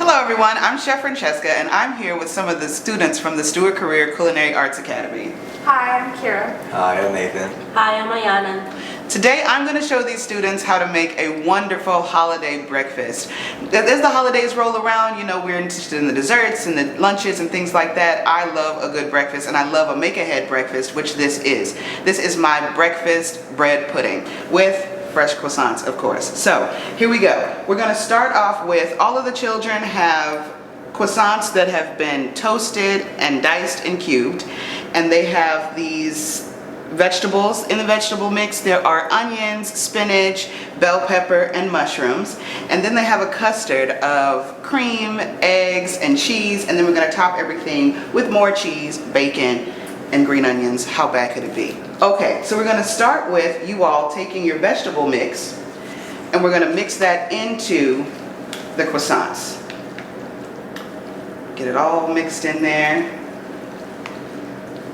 Hello everyone, I'm Chef Francesca and I'm here with some of the students from the Stewart Career Culinary Arts Academy. Hi, I'm Kira. Hi, I'm Nathan. Hi, I'm Ayana. Today I'm going to show these students how to make a wonderful holiday breakfast. As the holidays roll around, you know, we're interested in the desserts and the lunches and things like that. I love a good breakfast and I love a make-ahead breakfast, which this is. This is my breakfast bread pudding with fresh croissants, of course. So here we go. We're going to start off with, all of the children have croissants that have been toasted and diced and cubed, and they have these vegetables in the vegetable mix. There are onions, spinach, bell pepper, and mushrooms, and then they have a custard of cream, eggs, and cheese, and then we're going to top everything with more cheese, bacon, and green onions. How bad could it be? Okay, so we're going to start with you all taking your vegetable mix and we're going to mix that into the croissants. Get it all mixed in there.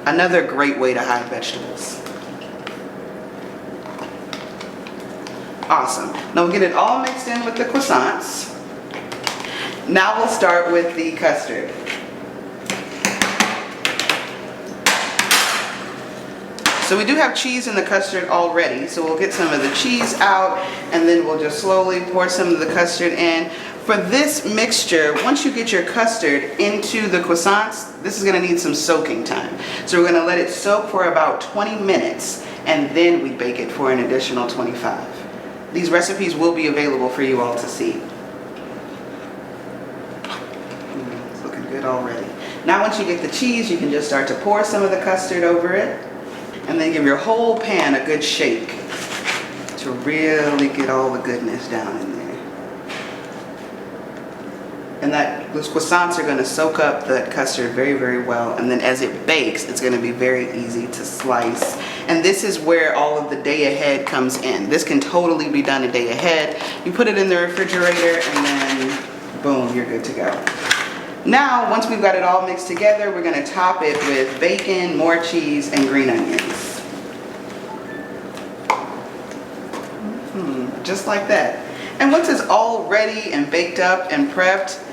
Another great way to hide vegetables. Awesome. Now we'll get it all mixed in with the croissants. Now we'll start with the custard. So we do have cheese in the custard already, so we'll get some of the cheese out and then we'll just slowly pour some of the custard in. For this mixture, once you get your custard into the croissants, this is going to need some soaking time. So we're going to let it soak for about 20 minutes and then we bake it for an additional 25. These recipes will be available for you all to see. It's looking good already. Now once you get the cheese, you can just start to pour some of the custard over it. And then give your whole pan a good shake to really get all the goodness down in there. And those croissants are going to soak up the custard very, very well. And then as it bakes, it's going to be very easy to slice. And this is where all of the day ahead comes in. This can totally be done a day ahead. You put it in the refrigerator and then boom, you're good to go. Now, once we've got it all mixed together, we're going to top it with bacon, more cheese, and green onions. Just like that. And once it's all ready and baked up and prepped,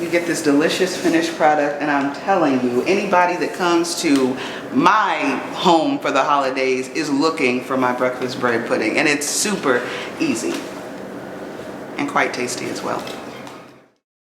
you get this delicious finished product. And I'm telling you, anybody that comes to my home for the holidays is looking for my breakfast bread pudding. And it's super easy and quite tasty as well.